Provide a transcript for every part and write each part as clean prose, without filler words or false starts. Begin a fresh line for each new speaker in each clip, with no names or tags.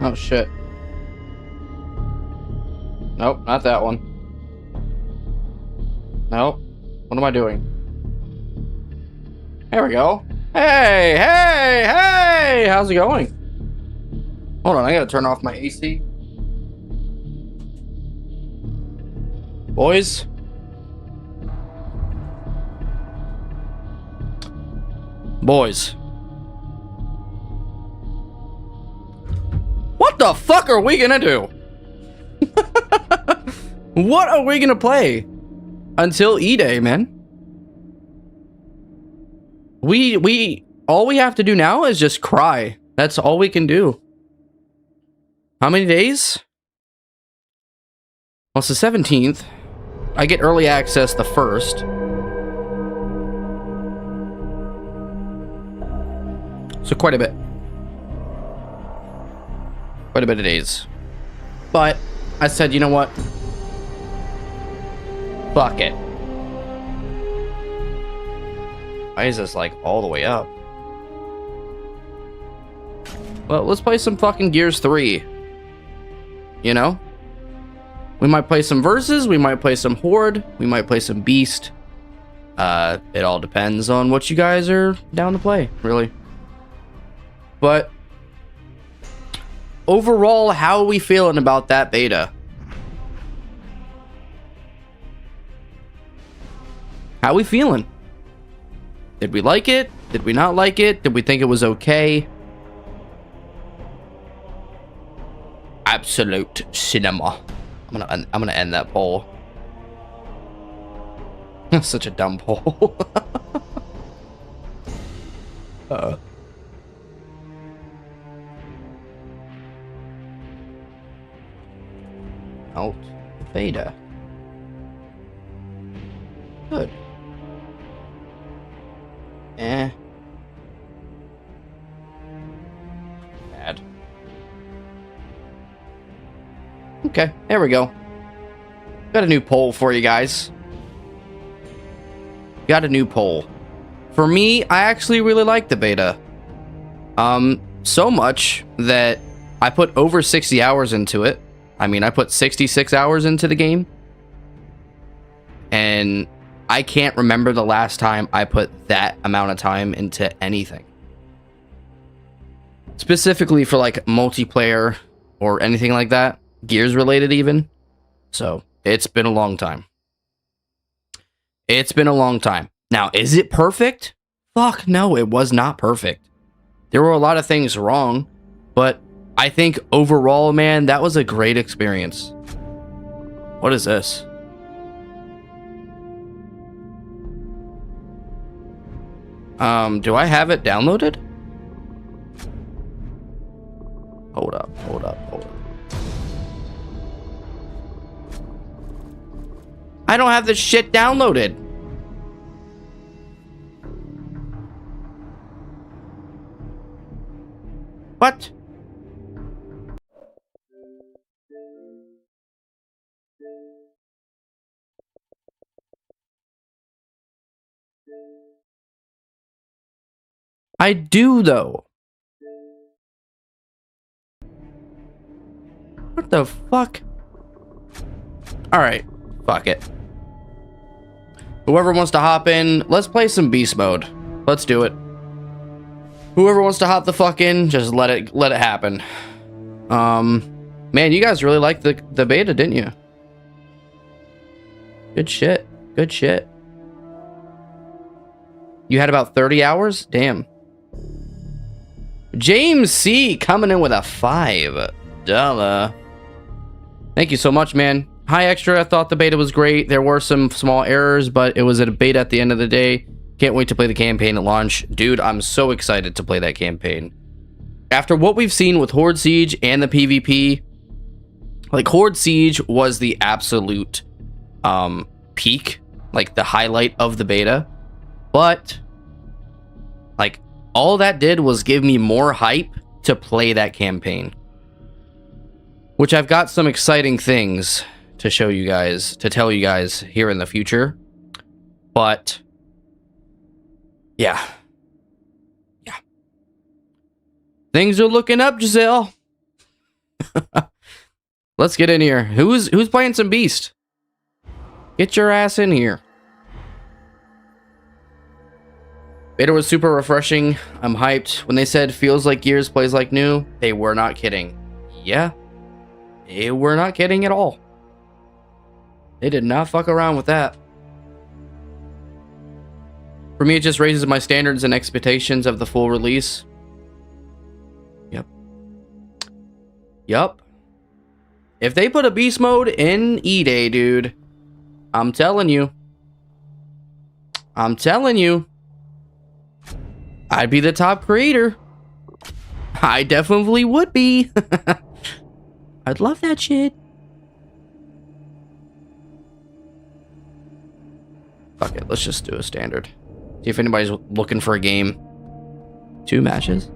Oh shit. Nope, not that one. Nope. What am I doing? There we go. Hey, hey, hey! How's it going? Hold on, I gotta turn off my AC. Boys? Boys. What the fuck are we gonna do? What are we gonna play? Until E-Day, man. All we have to do now is just cry. That's all we can do. How many days? Well, it's the 17th. I get early access the 1st. So quite a bit. Quite a bit of days. But I said, you know what? Fuck it. Why is this like all the way up? Well, let's play some fucking Gears 3. You know? We might play some Versus, we might play some Horde, we might play some Beast. It all depends on what you guys are down to play, really. But overall, how are we feeling about that beta? How are we feeling? Did we like it? Did we not like it? Did we think it was okay? Absolute cinema. I'm gonna end that poll. Such a dumb poll. Out beta. Good. Eh. Bad. Okay, there we go. Got a new poll for you guys. Got a new poll. For me, I actually really like the beta. So much that I put over 60 hours into it. I mean, I put 66 hours into the game. And I can't remember the last time I put that amount of time into anything. Specifically for like multiplayer or anything like that. Gears related even. So it's been a long time. It's been a long time. Now, is it perfect? Fuck no, it was not perfect. There were a lot of things wrong, but I think overall, man, that was a great experience. What is this? Do I have it downloaded? Hold up. I don't have this shit downloaded. What? I do, though. What the fuck? Alright, fuck it. Whoever wants to hop in, let's play some beast mode. Let's do it. Whoever wants to hop the fuck in, just let it happen. Man, you guys really liked the beta, didn't you? Good shit. Good shit. You had about 30 hours? Damn. James C coming in with a $5. Thank you so much, man. Hi, Extra. I thought the beta was great. There were some small errors, but it was a beta at the end of the day. Can't wait to play the campaign at launch. Dude, I'm so excited to play that campaign. After what we've seen with Horde Siege and the PvP, like Horde Siege was the absolute peak, like the highlight of the beta. But like all that did was give me more hype to play that campaign. Which I've got some exciting things to show you guys, to tell you guys here in the future. But yeah. Things are looking up, Giselle. Let's get in here. Who's playing some Beast? Get your ass in here. Beta was super refreshing. I'm hyped. When they said feels like Gears, plays like new, they were not kidding. Yeah, they were not kidding at all. They did not fuck around with that. For me, it just raises my standards and expectations of the full release. Yup. If they put a beast mode in E-Day, dude, I'm telling you. I'd be the top creator. I definitely would be. I'd love that shit. Fuck it, let's just do a standard. See if anybody's looking for a game. 2 matches.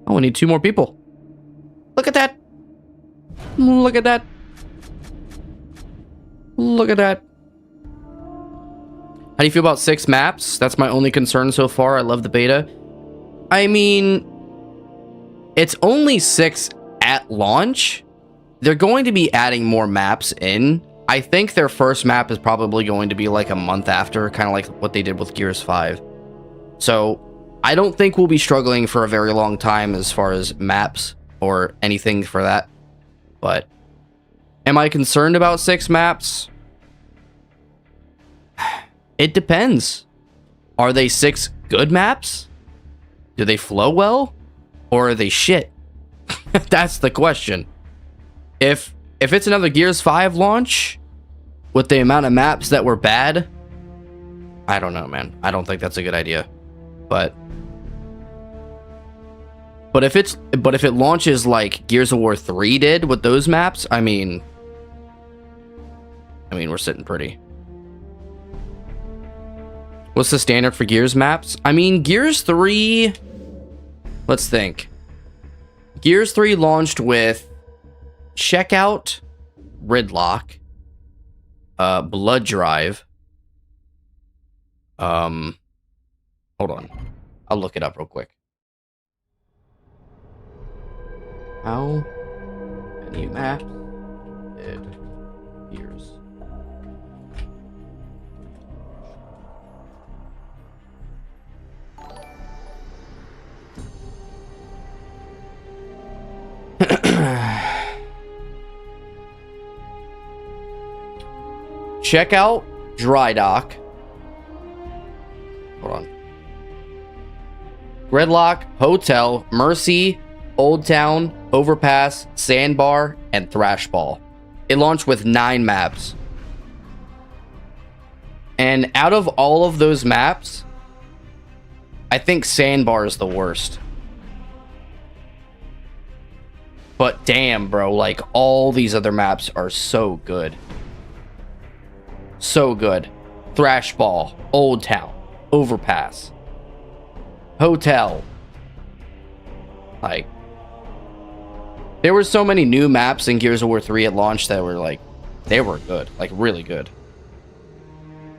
Oh, we need 2 more people. Look at that. Look at that. Look at that. How do you feel about 6 maps? That's my only concern so far. I love the beta. I mean, it's only 6 at launch. They're going to be adding more maps in. I think their first map is probably going to be like a month after, kind of like what they did with Gears 5. So I don't think we'll be struggling for a very long time as far as maps or anything for that. But am I concerned about 6 maps? It depends. Are they 6 good maps? Do they flow well? Or are they shit? That's the question. If it's another Gears 5 launch with the amount of maps that were bad, I don't know, man. I don't think that's a good idea. But if it launches like Gears of War 3 did with those maps, I mean we're sitting pretty. What's the standard for Gears maps? I mean, Gears 3, let's think. Gears 3 launched with Checkout, Gridlock, Blood Drive. Hold on. I'll look it up real quick. How many maps did Gears? Check out Dry Dock. Hold on. Gridlock, Hotel, Mercy, Old Town, Overpass, Sandbar, and Thrashball. It launched with 9 maps. And out of all of those maps, I think Sandbar is the worst. But damn, bro, like all these other maps are so good. So good. Thrashball, Old Town, Overpass, Hotel. Like, there were so many new maps in Gears of War 3 at launch that were like, they were good, like really good.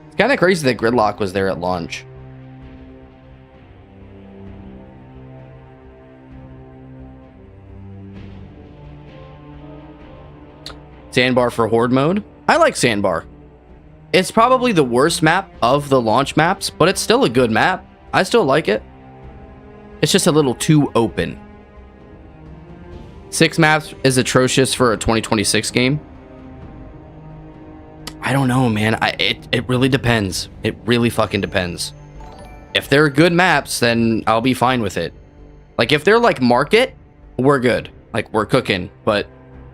It's kind of crazy that Gridlock was there at launch. Sandbar for Horde mode. I like Sandbar. It's probably the worst map of the launch maps, but it's still a good map. I still like it. It's just a little too open. 6 maps is atrocious for a 2026 game. I don't know, man. It really depends. It really fucking depends. If they're good maps, then I'll be fine with it. Like, if they're like Market, we're good. Like, we're cooking. But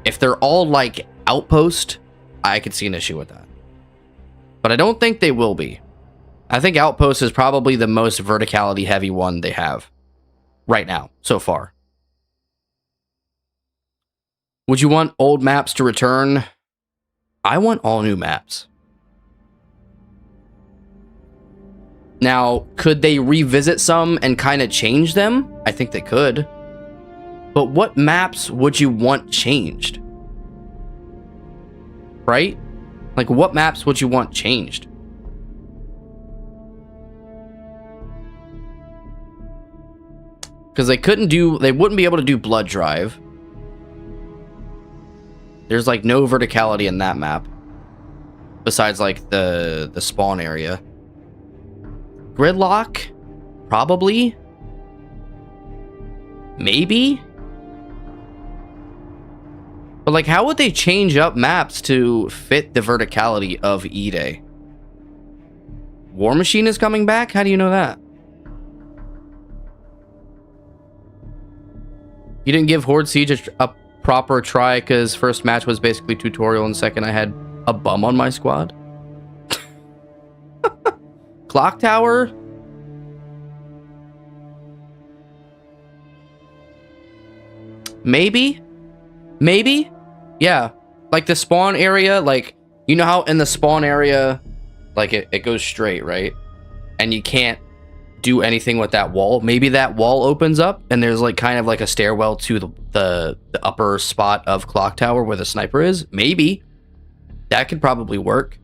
if they're all like Outpost, I could see an issue with that. But I don't think they will be. I think Outpost is probably the most verticality heavy one they have right now, so far. Would you want old maps to return? I want all new maps. Now, could they revisit some and kind of change them? I think they could. But what maps would you want changed? Right? Like, what maps would you want changed? Because they wouldn't be able to do Blood Drive. There's like no verticality in that map. Besides like the spawn area. Gridlock? Probably? Maybe? But like, how would they change up maps to fit the verticality of E-Day? War Machine is coming back? How do you know that? You didn't give Horde Siege a proper try because first match was basically tutorial and second I had a bum on my squad. Clock Tower? Maybe? Maybe? Yeah. Like the spawn area, like, you know how in the spawn area, like it goes straight, right? And you can't do anything with that wall. Maybe that wall opens up and there's like kind of like a stairwell to the upper spot of Clock Tower where the sniper is. Maybe. That could probably work.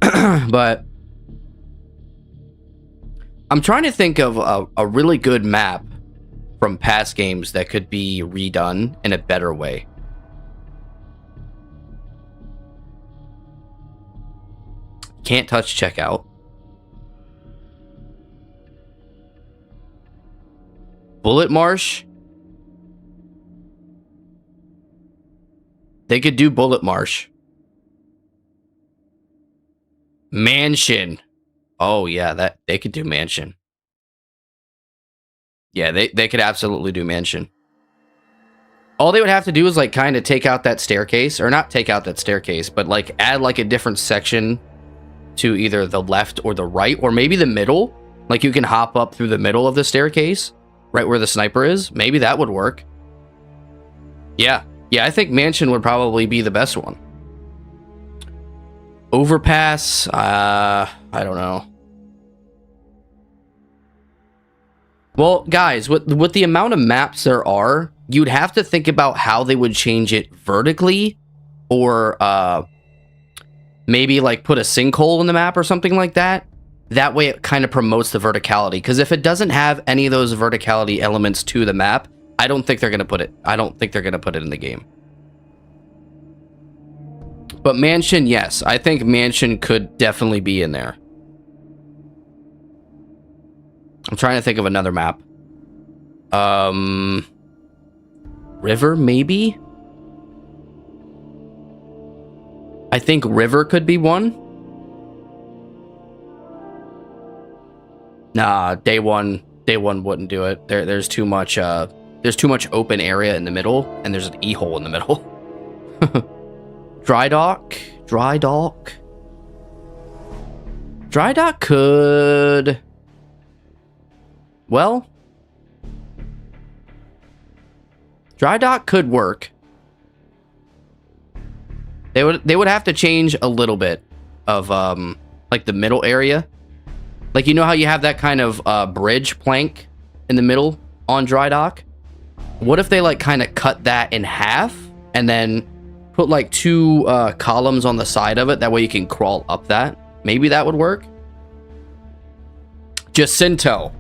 But I'm trying to think of a really good map from past games that could be redone in a better way. Can't touch checkout. Bullet Marsh. They could do Bullet Marsh. Mansion. Oh yeah, that they could do Mansion. Yeah, they could absolutely do Mansion. All they would have to do is like kind of take out that staircase, or not take out that staircase, but like add like a different section to either the left or the right, or maybe the middle. Like you can hop up through the middle of the staircase, right where the sniper is. Maybe that would work. Yeah, I think Mansion would probably be the best one. Overpass, I don't know. Well, guys, with the amount of maps there are, you'd have to think about how they would change it vertically, or maybe like put a sinkhole in the map or something like that. That way it kind of promotes the verticality, because if it doesn't have any of those verticality elements to the map, I don't think they're going to put it. I don't think they're going to put it in the game. But Mansion, yes. I think Mansion could definitely be in there. I'm trying to think of another map. River, maybe? I think River could be one. Nah, day one wouldn't do it. There's too much open area in the middle, and there's an E-hole in the middle. Dry dock could... Well, Dry dock could work. They would have to change a little bit of like the middle area. Like, you know how you have that kind of bridge plank in the middle on Dry dock? What if they like kind of cut that in half and then put like two columns on the side of it? That way you can crawl up that. Maybe that would work. Jacinto.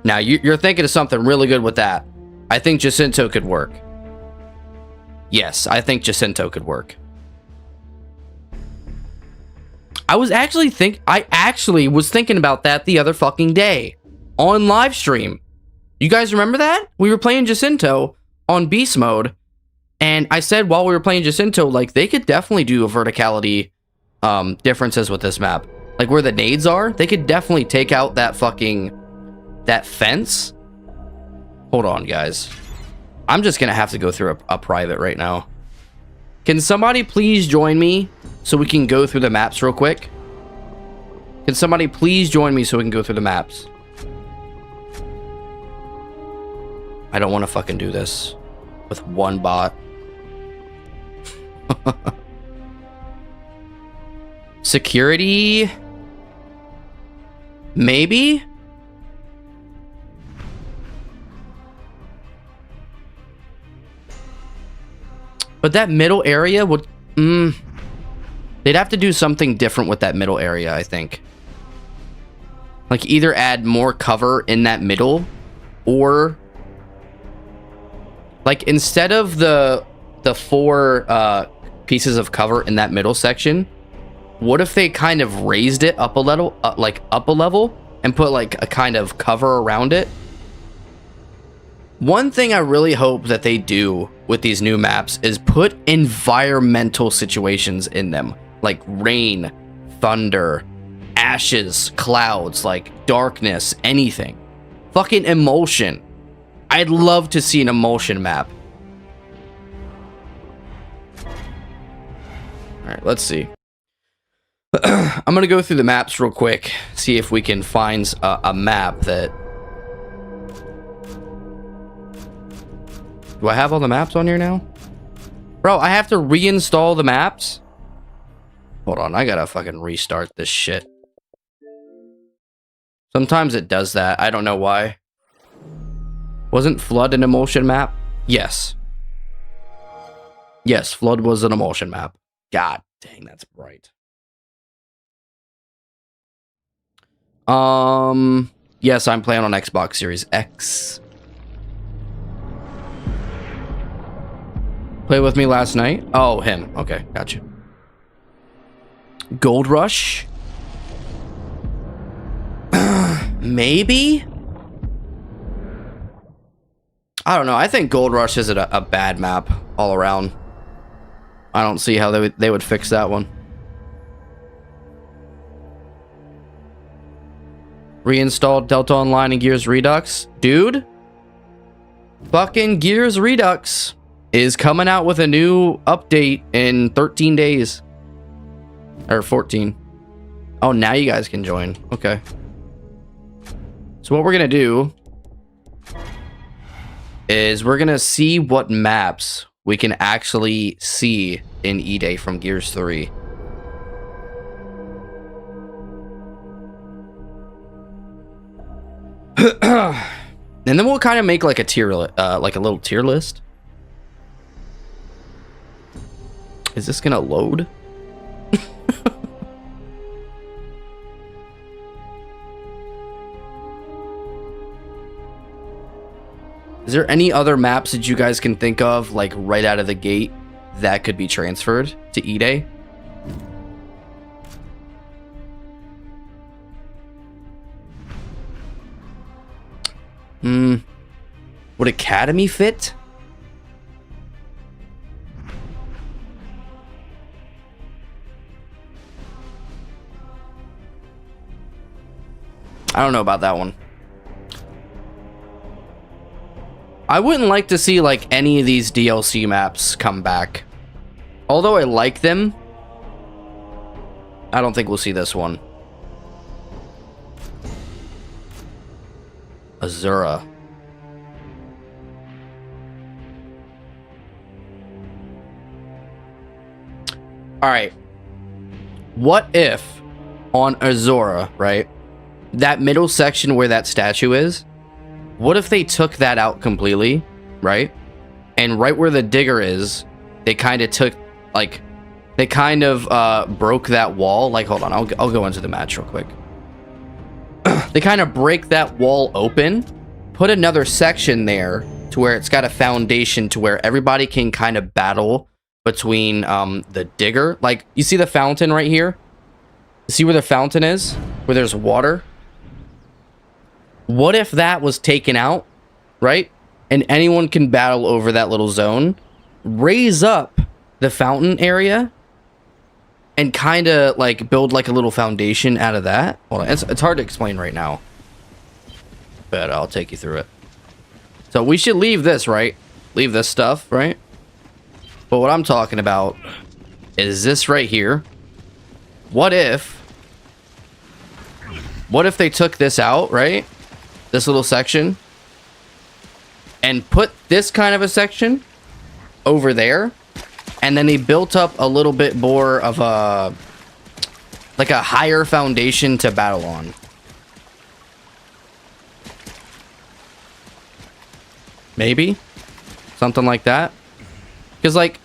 Now, you're thinking of something really good with that. I think Jacinto could work. Yes, I think Jacinto could work. I actually was thinking about that the other fucking day on live stream. You guys remember that? We were playing Jacinto on beast mode, and I said while we were playing Jacinto, like, they could definitely do a verticality differences with this map. Like where the nades are, they could definitely take out that fence. Hold on, guys. I'm just gonna have to go through a private right now. Can somebody please join me so we can go through the maps real quick? Can somebody please join me so we can go through the maps? I don't want to fucking do this with one bot. Security? Maybe? But that middle area would... they'd have to do something different with that middle area, I think. Like, either add more cover in that middle, or Like, instead of the 4 pieces of cover in that middle section, what if they kind of raised it up a level, and put like a kind of cover around it? One thing I really hope that they do with these new maps is put environmental situations in them, like rain, thunder, ashes, clouds, like darkness, anything. Fucking emulsion. I'd love to see an emulsion map. Alright, let's see. I'm gonna go through the maps real quick, see if we can find a map that... Do I have all the maps on here now? Bro, I have to reinstall the maps? Hold on, I gotta fucking restart this shit. Sometimes it does that, I don't know why. Wasn't Flood an emulsion map? Yes. Yes, Flood was an emulsion map. God dang, that's bright. Yes, I'm playing on Xbox Series X. Play with me last night? Oh, him. Okay, gotcha. Gold Rush? Maybe? I don't know. I think Gold Rush is a bad map all around. I don't see how they would fix that one. Reinstalled Delta Online and Gears Redux. Dude, fucking Gears Redux is coming out with a new update in 13 days. Or 14. Oh, now you guys can join. Okay. So what we're going to do is we're going to see what maps we can actually see in E-Day from Gears 3. And then we'll kind of make like a tier, like a little tier list. Is this gonna load? Is there any other maps that you guys can think of, like right out of the gate, that could be transferred to E-Day? Would Academy fit? I don't know about that one. I wouldn't like to see like any of these DLC maps come back. Although I like them, I don't think we'll see this one. Azura. Alright. What if on Azura, right? That middle section where that statue is, what if they took that out completely, right? And right where the digger is, they kind of took, like, they kind of broke that wall. Like, hold on, I'll go into the match real quick. They kind of break that wall open, put another section there to where it's got a foundation to where everybody can kind of battle between the digger. Like, you see the fountain right here? See where the fountain is? Where there's water? What if that was taken out, right? And anyone can battle over that little zone. Raise up the fountain area and kind of like build like a little foundation out of that. Hold on, it's hard to explain right now, but I'll take you through it. So we should leave this, right? Leave this stuff, right? But what I'm talking about is this right here. What if they took this out, right? This little section, and put this kind of a section over there, and then they built up a little bit more of a, like a higher foundation to battle on. Maybe something like that, because like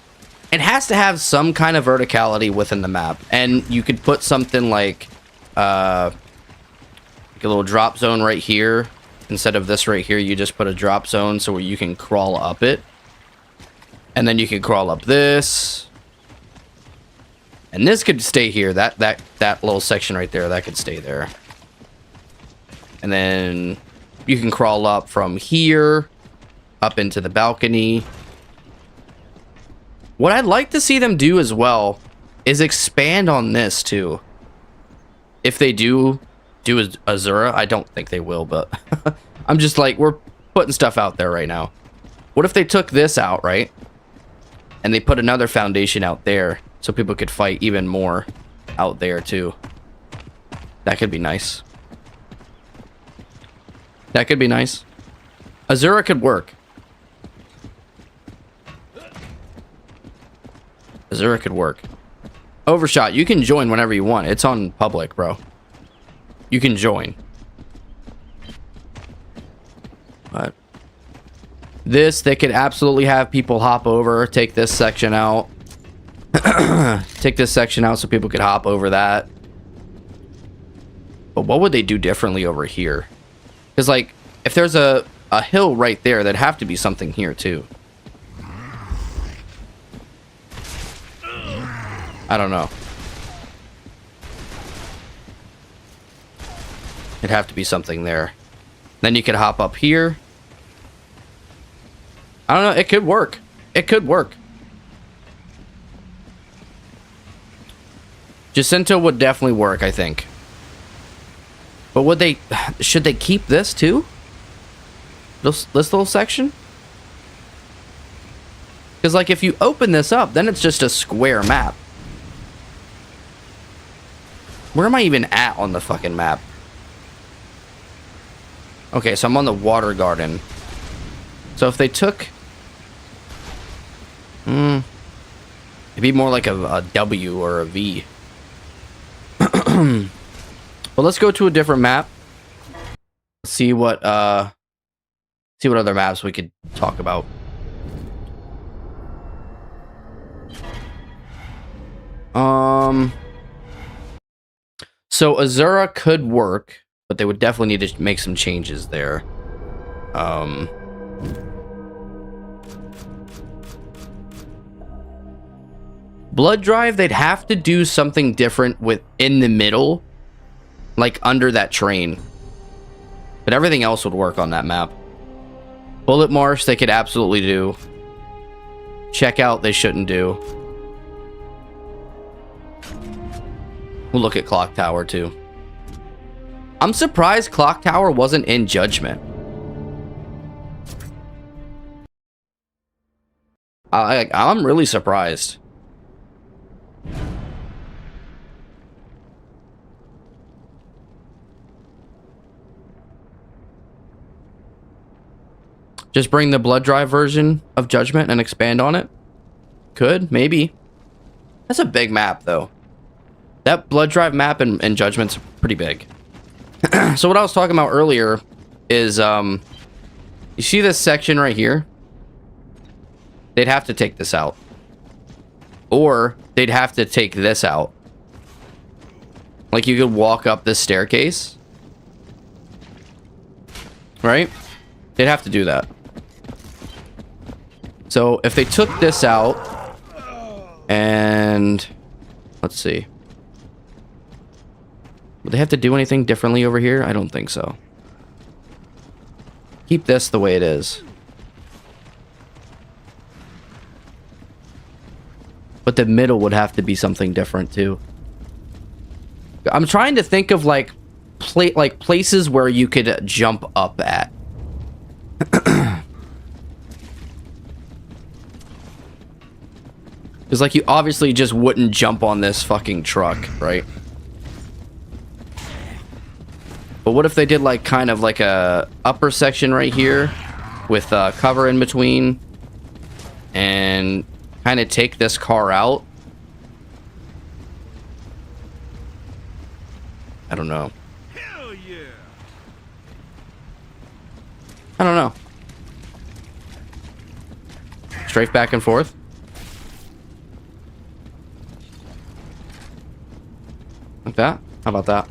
it has to have some kind of verticality within the map, and you could put something like a little drop zone right here. Instead of this right here, you just put a drop zone so where you can crawl up it. And then you can crawl up this. And this could stay here. That little section right there, that could stay there. And then you can crawl up from here up into the balcony. What I'd like to see them do as well is expand on this too. If they do Azura, I don't think they will, but I'm just like, we're putting stuff out there right now. What if they took this out, right? And they put another foundation out there so people could fight even more out there too. That could be nice. That could be nice. Azura could work. Azura could work. Overshot, you can join whenever you want. It's on public, bro. You can join. But this, they could absolutely have people hop over, take this section out. Take this section out so people could hop over that. But what would they do differently over here? Because, like, if there's a hill right there, there'd have to be something here, too. I don't know. It'd have to be something there. Then you could hop up here. I don't know. It could work. It could work. Jacinto would definitely work, I think. But would they... Should they keep this, too? This little section? Because, like, if you open this up, then it's just a square map. Where am I even at on the fucking map? Okay, so I'm on the water garden. So if they took... it'd be more like a W or a V. Well, let's go to a different map. See what other maps we could talk about. So Azura could work, but they would definitely need to make some changes there. Blood Drive, they'd have to do something different in the middle, like under that train. But everything else would work on that map. Bullet Marsh, they could absolutely do. Checkout, they shouldn't do. We'll look at Clock Tower too. I'm surprised Clock Tower wasn't in Judgment. I'm really surprised. Just bring the Blood Drive version of Judgment and expand on it? Could, maybe. That's a big map, though. That Blood Drive map in Judgment's pretty big. So what I was talking about earlier is, you see this section right here? They'd have to take this out. Or they'd have to take this out. Like, you could walk up this staircase. Right? They'd have to do that. So, if they took this out, and let's see. Would they have to do anything differently over here? I don't think so. Keep this the way it is. But the middle would have to be something different too. I'm trying to think of like places where you could jump up at. Because, like, you obviously just wouldn't jump on this fucking truck, right? But what if they did, like, kind of like a upper section right here with cover in between and kind of take this car out? I don't know.
Hell yeah.
I don't know. Strafe back and forth. Like that? How about that?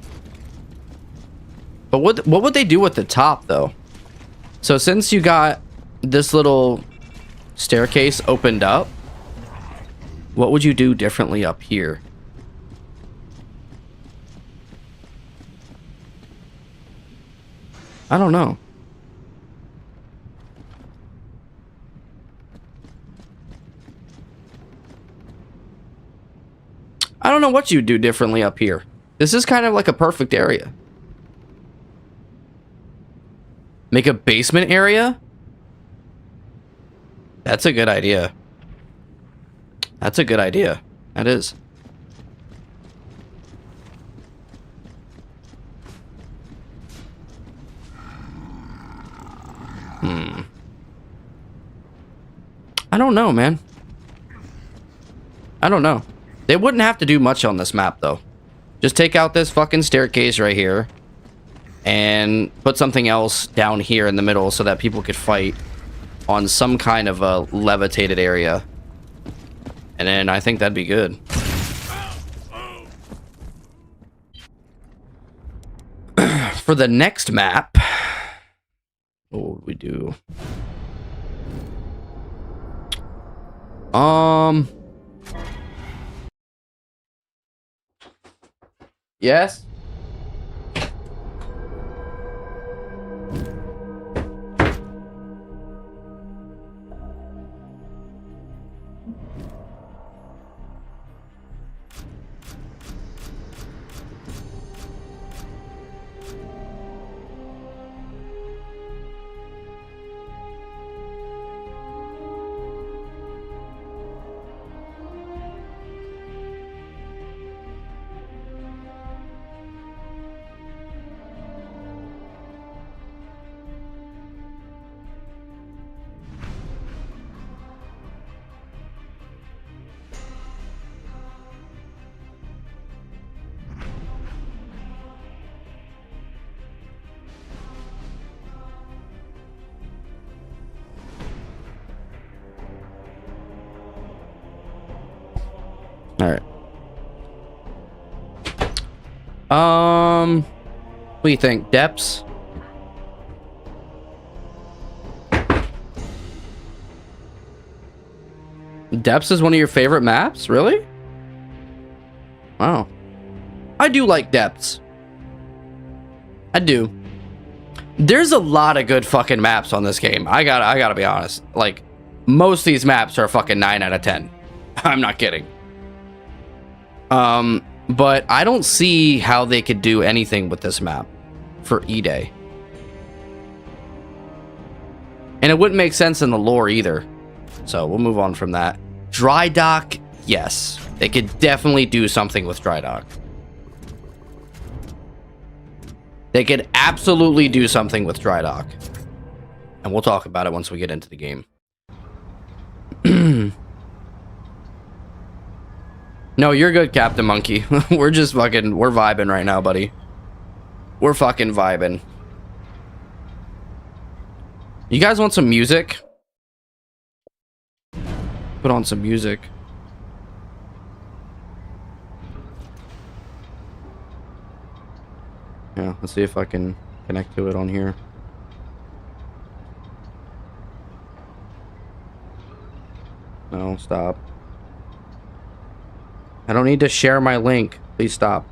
But what would they do with the top, though? So since you got this little staircase opened up, what would you do differently up here? I don't know. I don't know what you'd do differently up here. This is kind of like a perfect area. Make a basement area? That's a good idea. That's a good idea. That is. I don't know, man. I don't know. They wouldn't have to do much on this map, though. Just take out this fucking staircase right here and put something else down here in the middle so that people could fight on some kind of a levitated area. And then I think that'd be good. For the next map, what would we do? Yes? All right. What do you think? Depths? Depths is one of your favorite maps? Really? Wow. I do like Depths. I do. There's a lot of good fucking maps on this game. I gotta be honest. Like, most of these maps are fucking 9 out of 10. I'm not kidding. But I don't see how they could do anything with this map for E-Day. And it wouldn't make sense in the lore either. So we'll move on from that. Dry Dock, yes. They could definitely do something with Dry Dock. They could absolutely do something with Dry Dock. And we'll talk about it once we get into the game. No, you're good, Captain Monkey. We're just fucking... We're vibing right now, buddy. We're fucking vibing. You guys want some music? Put on some music. Yeah, let's see if I can connect to it on here. No, stop. I don't need to share my link. Please stop.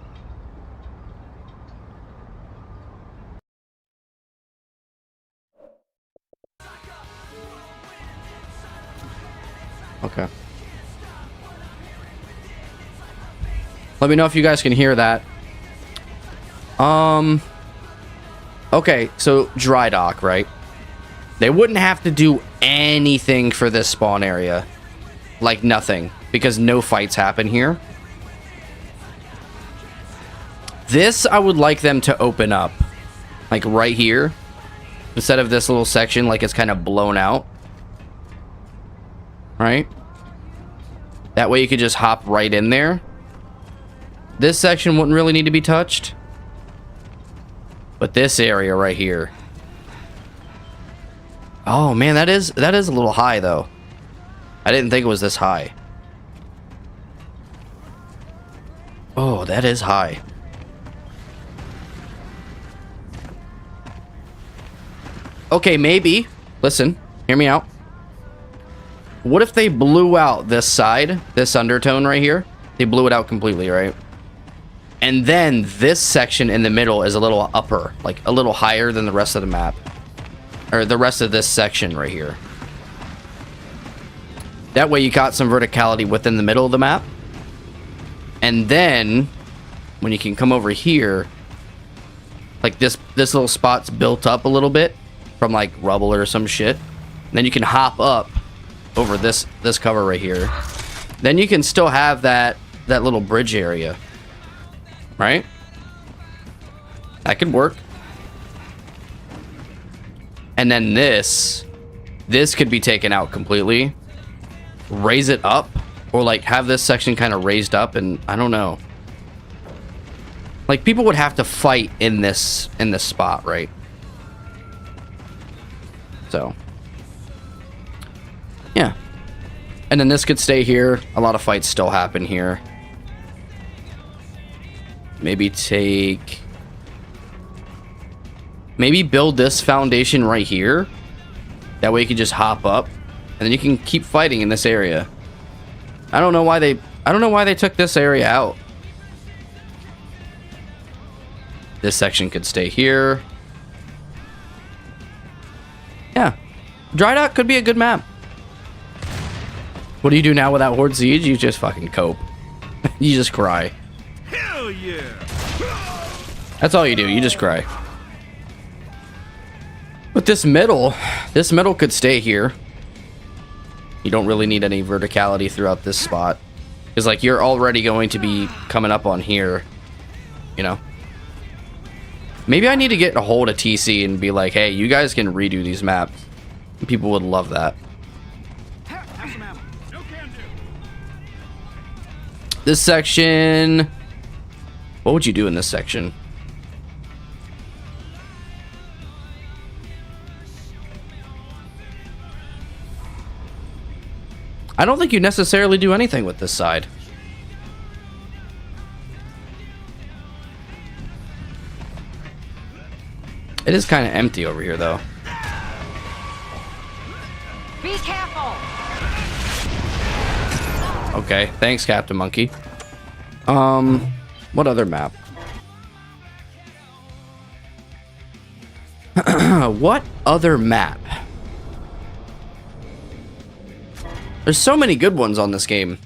Okay. Let me know if you guys can hear that. Okay, so Dry Dock, right? They wouldn't have to do anything for this spawn area. Like nothing. Because no fights happen here. This, I would like them to open up. Like right here. Instead of this little section, like it's kind of blown out. Right? That way you could just hop right in there. This section wouldn't really need to be touched. But this area right here. Oh man, that is a little high though. I didn't think it was this high. Oh, that is high. Okay, maybe. Listen, hear me out. What if they blew out this side, this undertone right here? They blew it out completely, right? And then this section in the middle is a little upper, like a little higher than the rest of the map. Or the rest of this section right here. That way you got some verticality within the middle of the map. And then, when you can come over here, like this little spot's built up a little bit from like rubble or some shit. And then you can hop up over this cover right here. Then you can still have that little bridge area. Right? That could work. And then this could be taken out completely. Raise it up. Or like have this section kind of raised up, and I don't know. Like people would have to fight in this spot, right? So yeah. And then this could stay here. A lot of fights still happen here. Maybe build this foundation right here. That way you can just hop up, and then you can keep fighting in this area. I don't know why they took this area out. This section could stay here. Yeah. Drydock could be a good map. What do you do now without Horde Siege? You just fucking cope. You just cry.
Hell yeah!
That's all you do. You just cry. But this middle could stay here. You don't really need any verticality throughout this spot. Because, like, you're already going to be coming up on here. You know? Maybe I need to get a hold of TC and be like, hey, you guys can redo these maps. People would love that.
Have some ammo. No can do.
This section... What would you do in this section? I don't think you necessarily do anything with this side. It is kind of empty over here, though.
Be careful.
Okay, thanks, Captain Monkey. What other map? What other map? There's so many good ones on this game.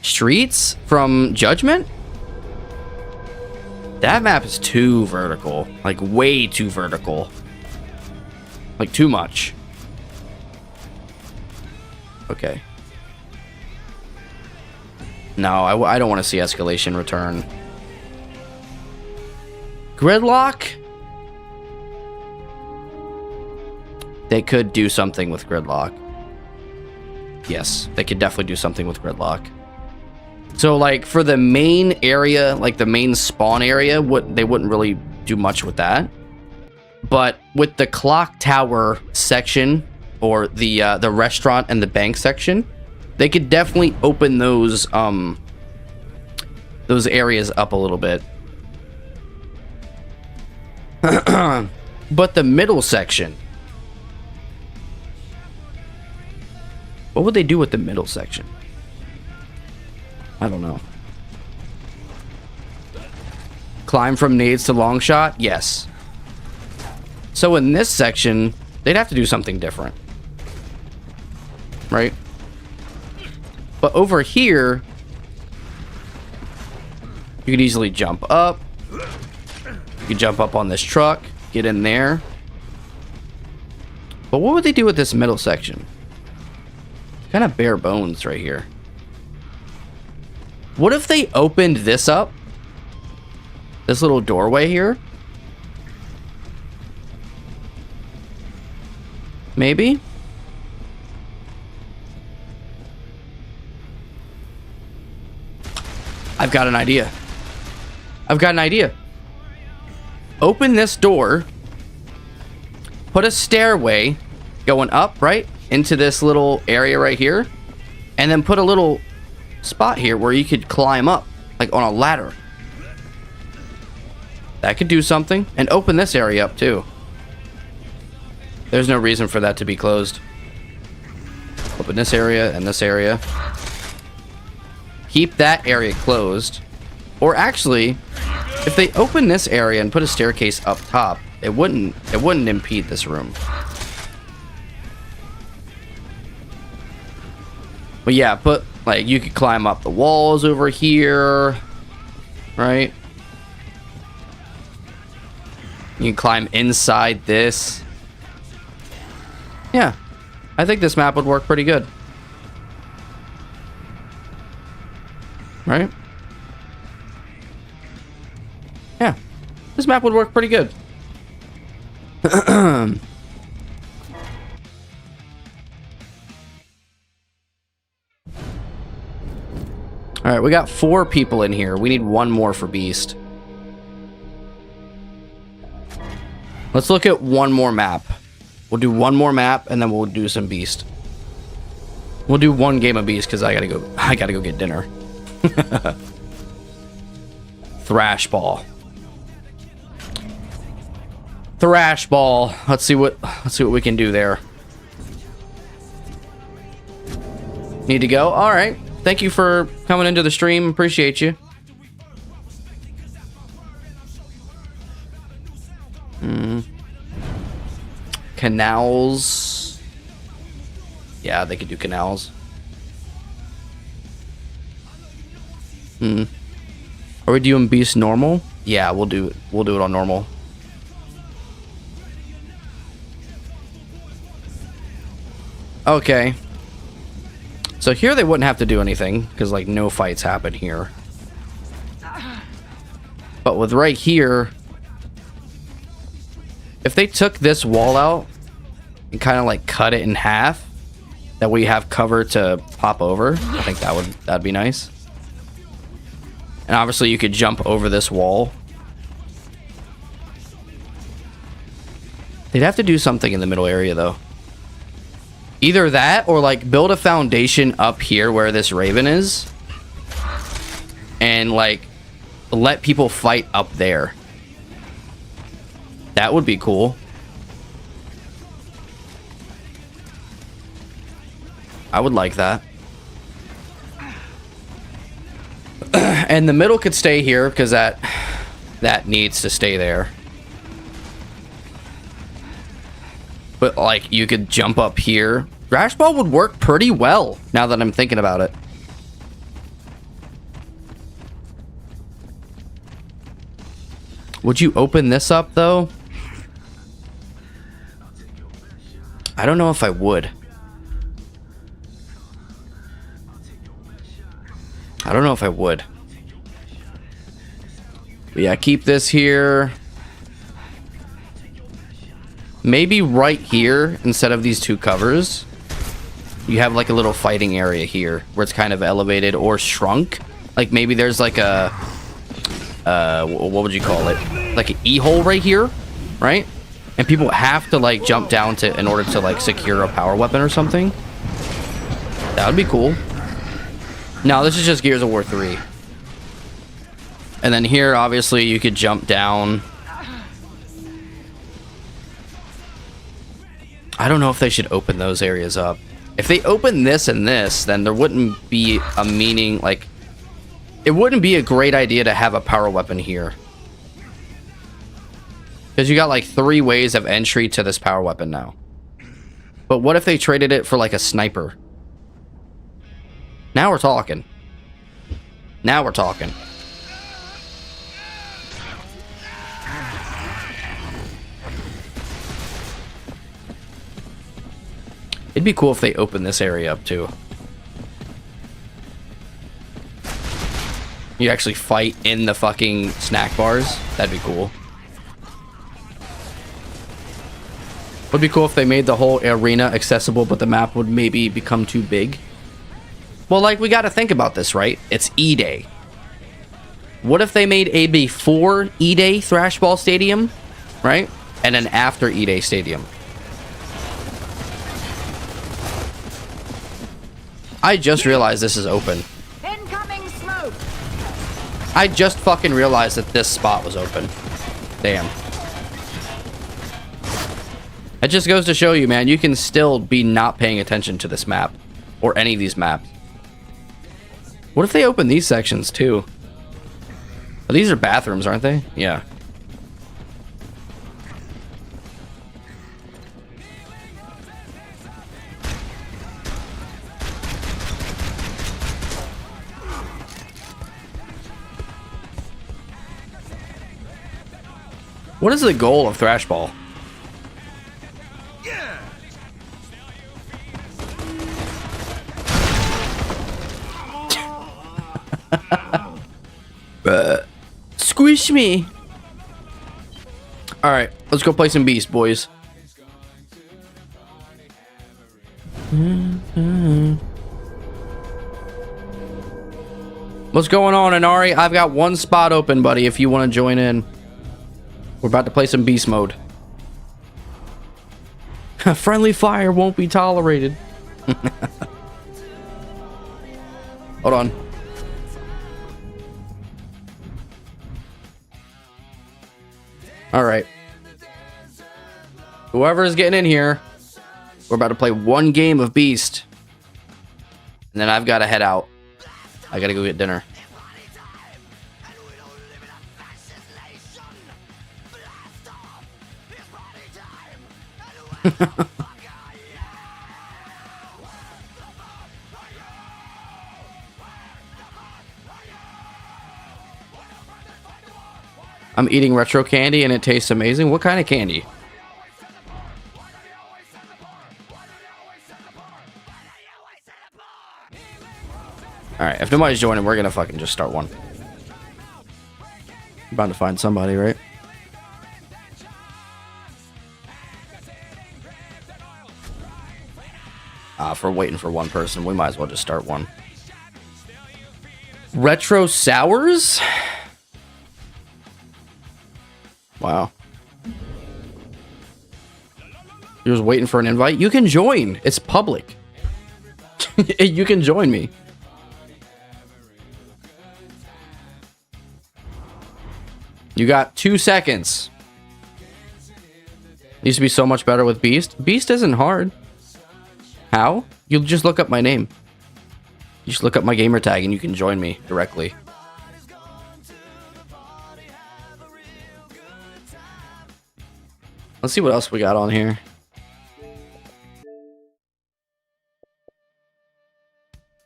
Streets from Judgment? That map is too vertical. Like, way too vertical. Like, too much. Okay. No, I don't want to see Escalation return. Gridlock? They could do something with Gridlock. Yes, they could definitely do something with Gridlock. So, like, for the main area, like the main spawn area, they wouldn't really do much with that. But with the clock tower section, or the restaurant and the bank section, they could definitely open those areas up a little bit. But the middle section, what would they do with the middle section? I don't know. Climb from nades to long shot? Yes. So in this section, they'd have to do something different. Right? But over here, you could easily jump up. You could jump up on this truck, get in there. But what would they do with this middle section? Kind of bare bones right here. What if they opened this up? This little doorway here? Maybe? I've got an idea. I've got an idea. Open this door. Put a stairway going up, right? Into this little area right here. And then put a little spot here where you could climb up. Like on a ladder. That could do something. And open this area up too. There's no reason for that to be closed. Open this area and this area. Keep that area closed. Or actually, if they open this area and put a staircase up top, it wouldn't impede this room. But yeah, put like you could climb up the walls over here, right? You can climb inside this. Yeah, I think this map would work pretty good. Right? Yeah, this map would work pretty good. Alright, we got 4 people in here. We need 1 more for Beast. Let's look at 1 more map. We'll do 1 more map and then we'll do some Beast. We'll do 1 game of Beast because I gotta go get dinner. Thrash Ball. Thrash Ball. Let's see what we can do there. Need to go? Alright. Thank you for coming into the stream. Appreciate you. Canals. Yeah, they could do canals. Are we doing Beast normal? Yeah, we'll do it on normal. Okay. So here they wouldn't have to do anything because like no fights happen here. But with right here, if they took this wall out and kind of like cut it in half, that we have cover to pop over, I think that'd be nice. And obviously you could jump over this wall. They'd have to do something in the middle area though. Either that or like build a foundation up here where this Raven is. And like let people fight up there. That would be cool. I would like that. And the middle could stay here because that needs to stay there. But like you could jump up here. Thrash Ball would work pretty well now that I'm thinking about it. Would you open this up though? I don't know if I would. I don't know if I would. But yeah, keep this here. Maybe right here, instead of these 2 covers, you have like a little fighting area here where it's kind of elevated or shrunk. Like maybe there's like a, what would you call it? Like an E-hole right here, right? And people have to like jump down to in order to like secure a power weapon or something. That would be cool. No, this is just Gears of War 3. And then here, obviously, you could jump down. I don't know if they should open those areas up. If they open this and this, then there wouldn't be a meaning, like... It wouldn't be a great idea to have a power weapon here. Because you got, like, 3 ways of entry to this power weapon now. But what if they traded it for, like, a sniper? Now we're talking. Now we're talking. It'd be cool if they open this area up too. You actually fight in the fucking snack bars. That'd be cool. Would be cool if they made the whole arena accessible, but the map would maybe become too big. Well, like, we gotta think about this, right? It's E-Day. What if they made a before E-Day Thrash Ball Stadium, right? And an after E-Day Stadium. I just realized this is open.
Incoming smoke.
I just fucking realized that this spot was open. Damn. It just goes to show you, man, you can still be not paying attention to this map. Or any of these maps. What if they open these sections, too? Oh, these are bathrooms, aren't they? Yeah. What is the goal of Thrashball?
Yeah.
Squish me. All right, let's go play some Beast, boys. What's going on, Inari? I've got one spot open, buddy, if you want to join in. We're about to play some Beast mode. Friendly fire won't be tolerated. Hold on. All right. Whoever is getting in here, we're about to play one game of Beast. And then I've got to head out. I got to go get dinner. I'm eating retro candy and it tastes amazing. What kind of candy? Alright, if nobody's joining, we're gonna fucking just start one. I'm bound to find somebody, right? If we're waiting for one person, we might as well just start one. Retro Sours? Wow. You're just waiting for an invite? You can join. It's public. You can join me. You got 2 seconds. Used to be so much better with Beast. Beast isn't hard. How? You'll just look up my name. You just look up my gamer tag and you can join me directly. Let's see what else we got on here.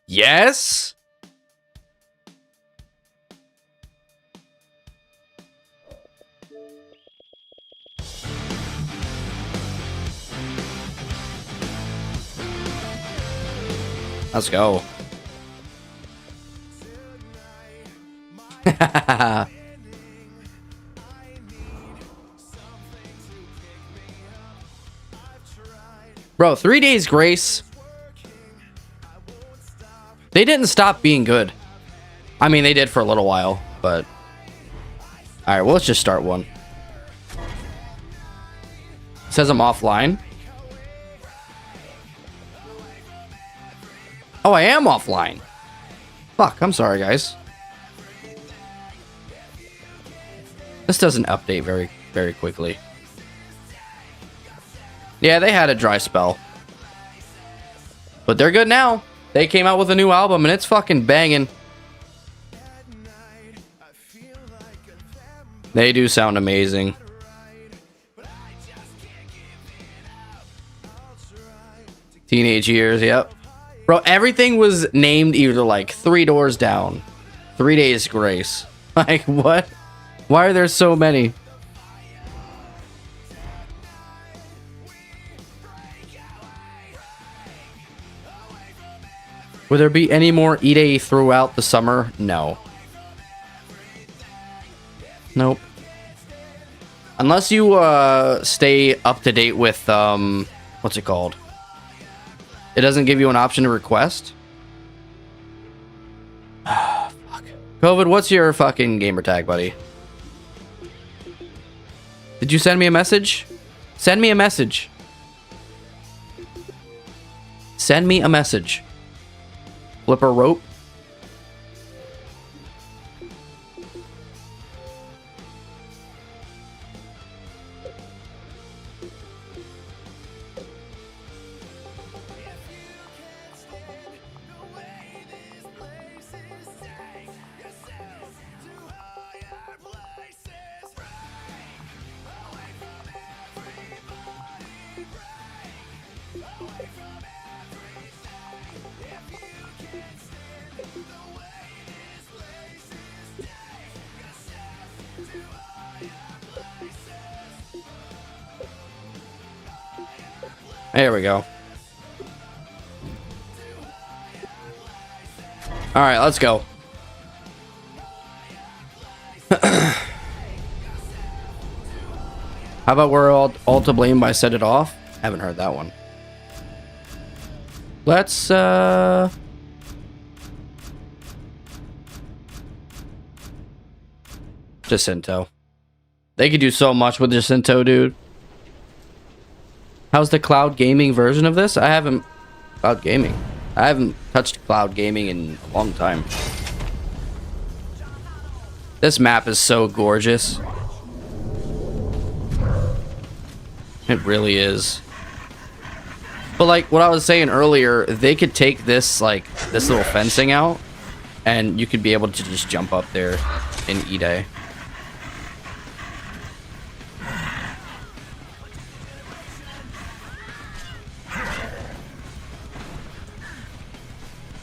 Yes? Let's go. Bro, 3 Days Grace. They didn't stop being good. I mean, they did for a little while, but... Alright, well, let's just start one. It says I'm offline. Oh, I am offline. Fuck, I'm sorry, guys. This doesn't update very quickly. Yeah, they had a dry spell. But they're good now. They came out with a new album and it's fucking banging. They do sound amazing. Teenage Years, yep. Bro, everything was named either like 3 Doors Down, 3 Days Grace. Like, what? Why are there so many? Will there be any more E-Day throughout the summer? No. Nope. Unless you stay up to date with, what's it called? It doesn't give you an option to request? Ah, fuck. COVID, what's your fucking gamer tag, buddy? Did you send me a message? Send me a message. Send me a message. Flipper rope. There we go. All right, let's go. How about we're all to blame by Set It Off? Haven't heard that one. Let's Jacinto. They could do so much with Jacinto, dude. How's the cloud gaming version of this? I haven't touched cloud gaming in a long time. This map is so gorgeous. It really is. But like what I was saying earlier, they could take this this little fencing out and you could be able to just jump up there in E-Day.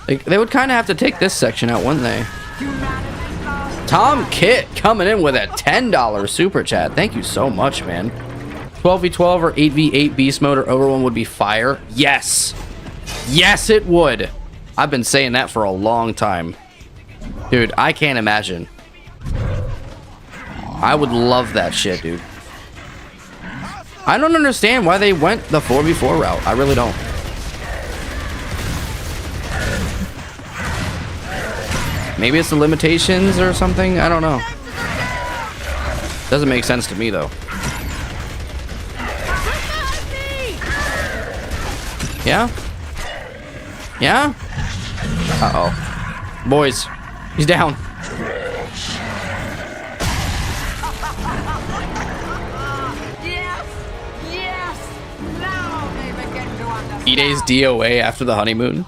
Like, they would kind of have to take this section out, wouldn't they? Tom Kitt coming in with a $10 super chat. Thank you so much, man. 12v12 or 8v8 beast mode or Overwhelm would be fire. Yes. Yes, it would. I've been saying that for a long time. Dude, I can't imagine. I would love that shit, dude. I don't understand why they went the 4v4 route. I really don't. Maybe it's the limitations or something. I don't know. Doesn't make sense to me, though. Yeah? Yeah? Uh-oh. Boys, he's down. E-Day's DOA after the honeymoon.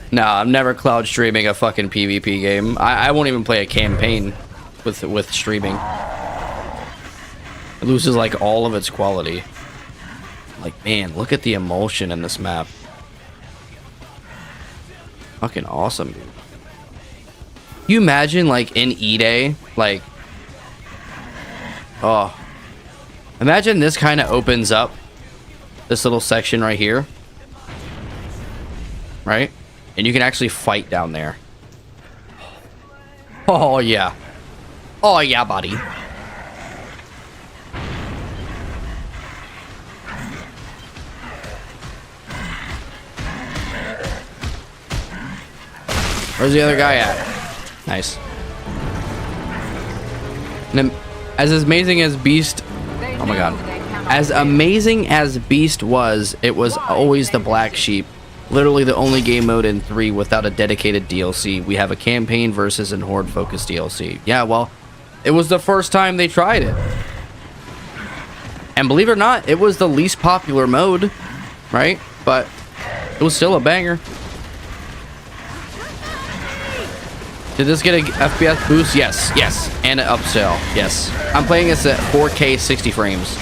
No, I'm never cloud streaming a fucking PvP game. I won't even play a campaign with streaming. It loses like all of its quality. Like, man, look at the emulsion in this map. Fucking awesome, dude. You imagine like in E-Day, like, oh, imagine this kind of opens up this little section right here, right? And you can actually fight down there. Oh, yeah. Oh, yeah, buddy. Where's the other guy at? Nice. And as amazing as Beast... Oh, my God. As amazing as Beast was, it was always the black sheep. Literally the only game mode in 3 without a dedicated DLC. We have a campaign versus and horde focused DLC. Yeah, well, it was the first time they tried it. And believe it or not, it was the least popular mode, right? But it was still a banger. Did this get a FPS boost? Yes, yes. And an upsell, yes. I'm playing this at 4K 60 frames.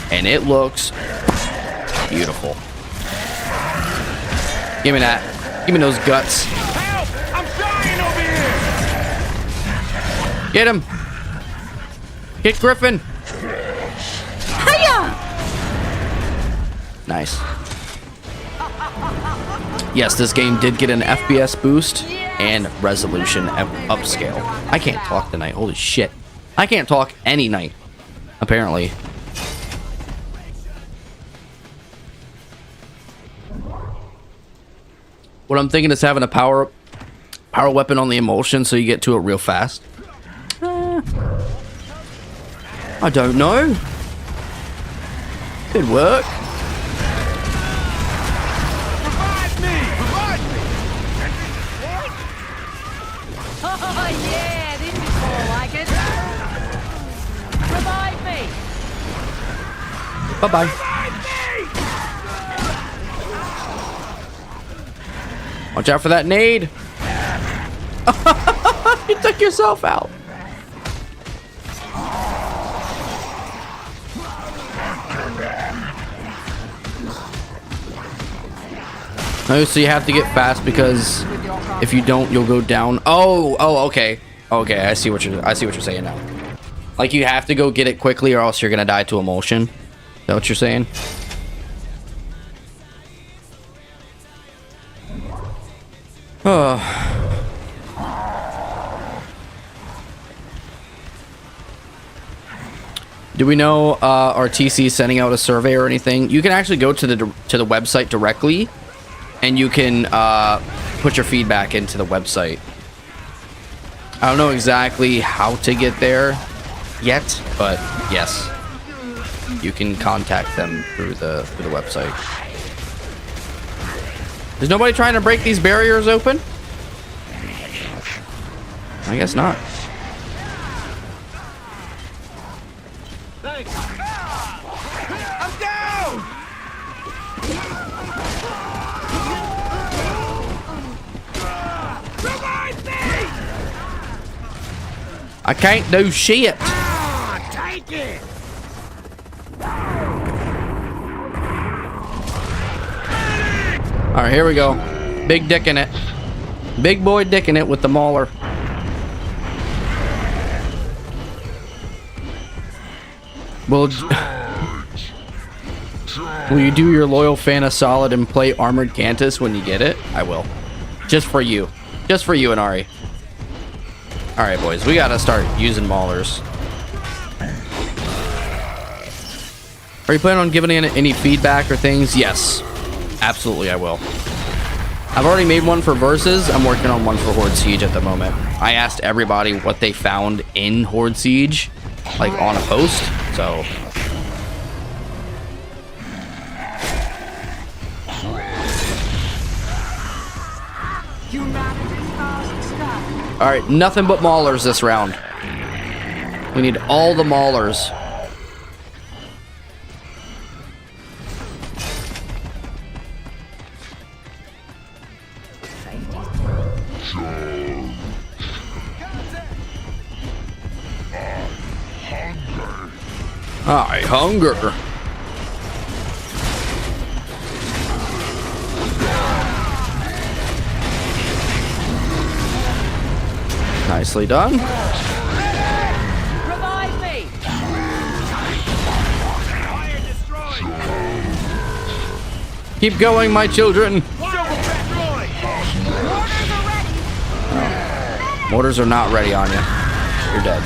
And it looks beautiful. Give me that. Give me those guts.
Help! I'm dying over here!
Get him. Get Griffin.
Hiya!
Nice. Yes, this game did get an FPS boost and resolution upscale. I can't talk tonight. Holy shit. I can't talk any night, apparently. What I'm thinking is having a power weapon on the emulsion so you get to it real fast. I don't know. Could work.
Revive me! Revive me!
Oh, yeah, this is more like it. Revive me!
Bye-bye. Watch out for that nade. You took yourself out. Oh, so you have to get fast because if you don't, you'll go down. Oh, okay. Okay, I see what you're saying now. Like you have to go get it quickly or else you're gonna die to emulsion. Is that what you're saying? Oh. Do we know RTC sending out a survey or anything? You can actually go to the website directly, and you can put your feedback into the website. I don't know exactly how to get there yet, but yes, you can contact them through the website. Is nobody trying to break these barriers open? I guess not.
Thanks. I'm down! Revive me!
I can't do shit.
Take it!
All right, here we go. Big dick in it. Big boy dick in it with the mauler. Will you do your loyal fan a solid and play Armored Cantus when you get it? I will. Just for you. Just for you and Ari. Alright, boys. We gotta start using maulers. Are you planning on giving any feedback or things? Yes. Absolutely, I will. I've already made one for Versus. I'm working on one for Horde Siege at the moment. I asked everybody what they found in Horde Siege, like on a post. So all right, nothing but maulers this round. We need all the maulers. I hunger. Nicely done.
Revive me!
Fire destroyed!
Keep going, my children.
Silver destroyed!
Orders are ready!
Mortars are not ready on you. You're dead.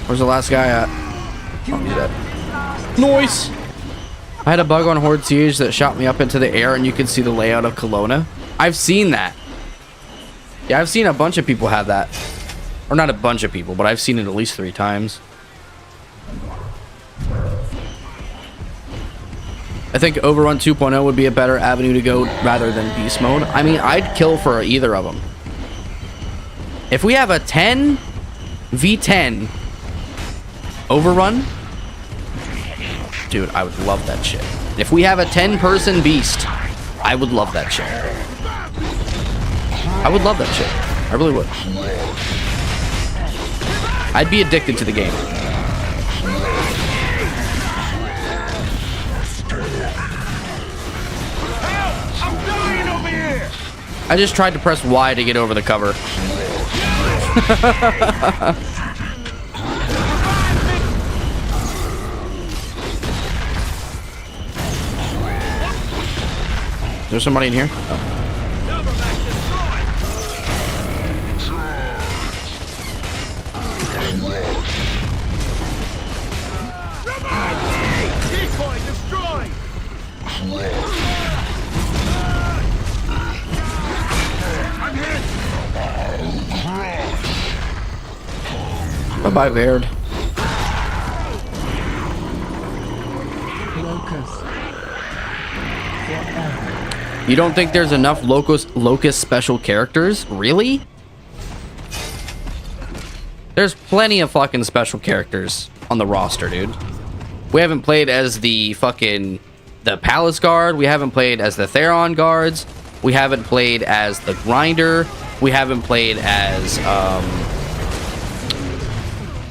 Where's the last guy at? Oh, he's dead. Nice! I had a bug on Horde Siege that shot me up into the air and you could see the layout of Kelowna. I've seen that. Yeah, I've seen a bunch of people have that. Or not a bunch of people, but I've seen it at least 3 times. I think Overrun 2.0 would be a better avenue to go rather than Beast Mode. I mean, I'd kill for either of them. If we have a 10 v10 Overrun, dude, I would love that shit. If we have a 10-person beast, I would love that shit. I would love that shit. I really would. I'd be addicted to the game.
Help! I'm dying over here!
I just tried to press Y to get over the cover. Is there somebody in here? Oh.
Decoy destroyed! I'm hit!
Bye-bye, Baird. You don't think there's enough Locust special characters? Really? There's plenty of fucking special characters on the roster, dude. We haven't played as the Palace Guard. We haven't played as the Theron Guards. We haven't played as the Grinder. We haven't played as,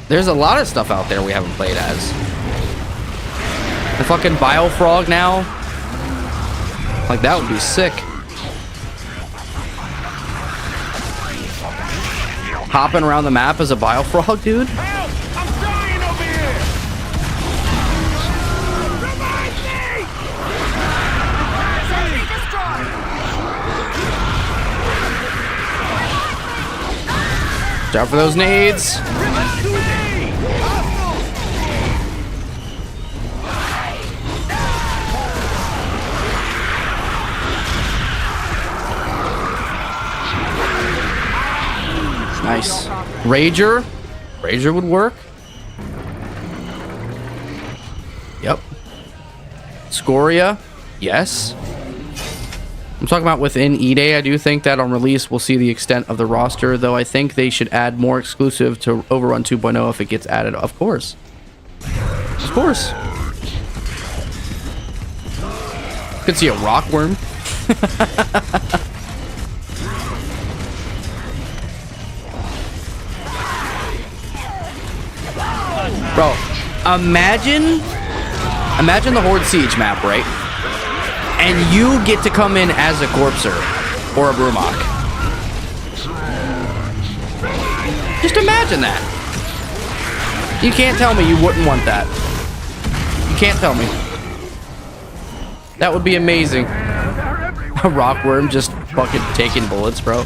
there's a lot of stuff out there we haven't played as. The fucking Biofrog now. Like, that would be sick. Hopping around the map as a Biofrog, dude.
Help! I'm dying over here! Revive me!
Sentry destroyed.
Watch out for those nades. Nice. Rager. Rager would work. Yep. Scoria. Yes. I'm talking about within E-Day. I do think that on release we'll see the extent of the roster, though I think they should add more exclusive to Overrun 2.0 if it gets added. Of course. Of course. Could see a rockworm. Bro, imagine the Horde Siege map, right? And you get to come in as a Corpser or a Brumok. Just imagine that. You can't tell me you wouldn't want that. You can't tell me. That would be amazing. A Rockworm just fucking taking bullets, bro.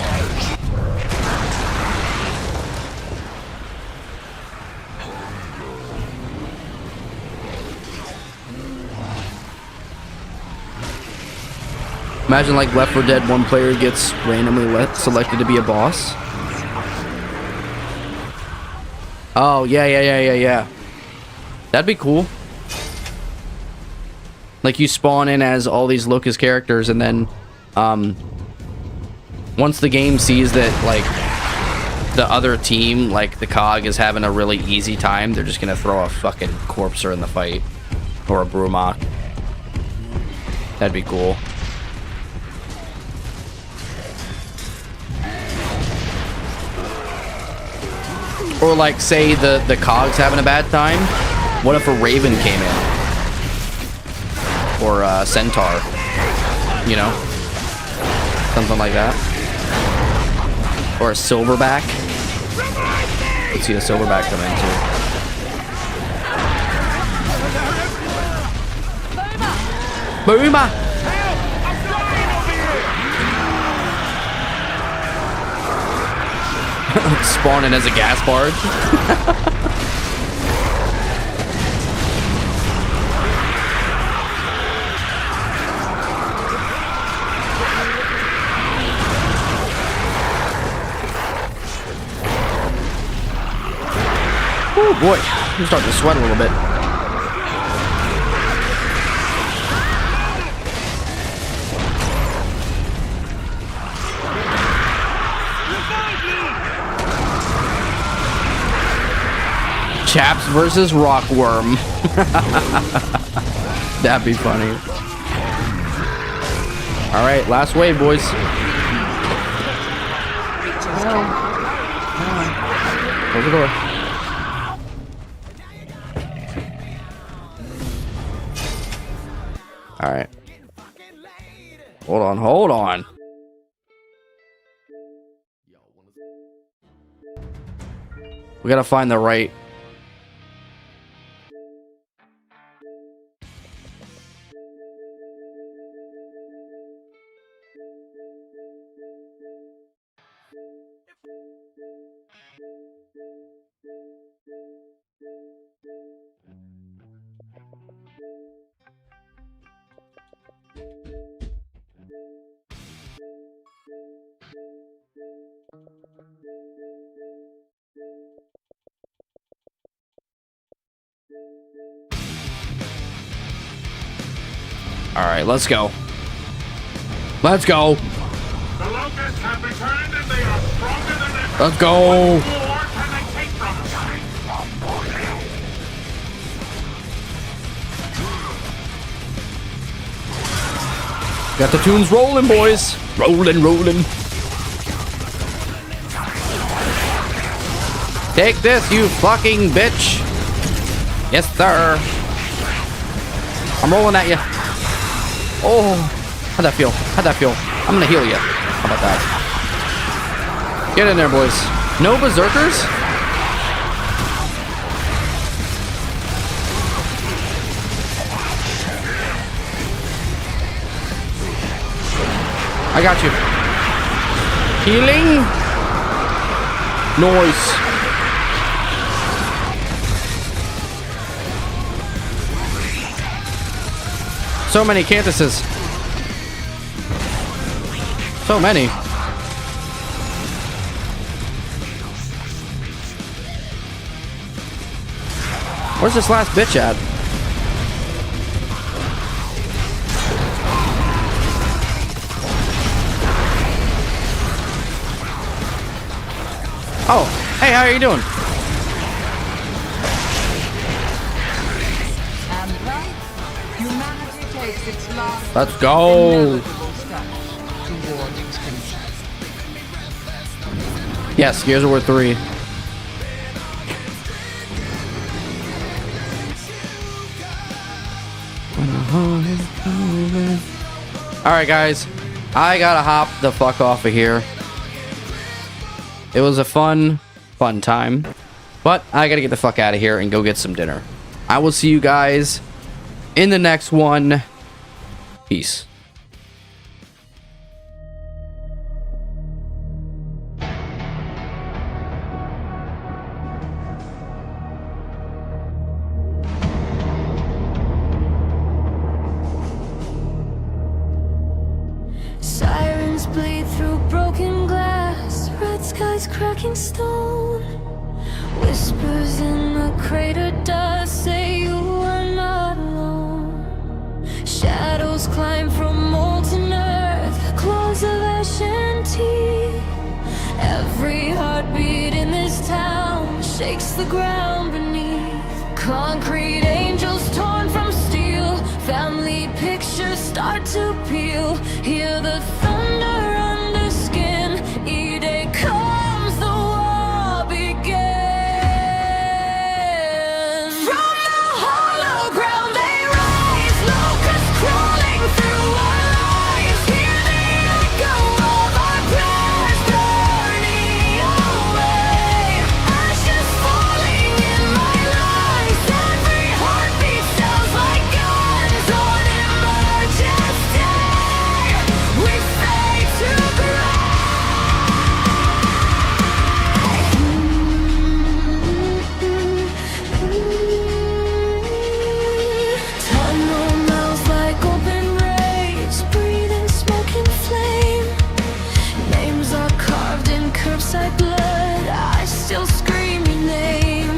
Imagine like Left 4 Dead, one player gets randomly selected to be a boss. Oh, yeah. That'd be cool. Like you spawn in as all these Locust characters and then once the game sees that like the other team, like the COG, is having a really easy time, they're just gonna throw a fucking Corpser in the fight. Or a Brumok. That'd be cool. Or like, say the COG's having a bad time. What if a Raven came in? Or a Centaur. You know? Something like that. Or a Silverback. Let's see a Silverback come in too. Boomer! Spawning as a gas barge. Oh boy, I'm starting to sweat a little bit. Chaps versus Rockworm. That'd be funny. All right, last wave, boys. Close the door. All right. Hold on. We gotta find the right. All right, let's go. Let's go.
The Locusts have returned and they are stronger than ever.
Let's go.
What more can they take from us?
Got the tunes rolling, boys. Rolling. Take this, you fucking bitch. Yes, sir. I'm rolling at you. Oh, how'd that feel? How'd that feel? I'm gonna heal you. How about that? Get in there, boys. No berserkers? I got you. Healing. Noise. So many Cantuses. So many. Where's this last bitch at? Oh, hey, how are you doing?
And thus, humanity takes its last
Let's go.
inevitable step toward extinction.
Yes, Gears of War 3. Alright, guys. I gotta hop the fuck off of here. It was a fun time. But I gotta get the fuck out of here and go get some dinner. I will see you guys in the next one. Peace.
Sirens bleed through broken glass, red skies cracking stone. Whispers in the crater dust say you are not alone. Shadows climb from molten earth, claws of ash and teeth. Every heartbeat in this town shakes the ground beneath. Concrete angels torn from steel, family pictures start to peel. Hear the thunder under skin, E-Day comes, the war begins. From the hollow ground they rise, locusts crawling through our lives. Hear the echo of our prayers burning away. Ashes falling in my lungs, every heartbeat sounds like guns on emergency. We fade to gray. Tunnel mouths like open graves, breathing smoke and flame. Names are carved in curbside blood, I still scream your name.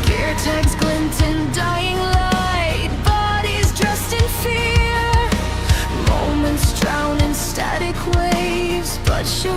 Gear tags glint in dying light, bodies dressed in fear. Moments drown in static waves, but you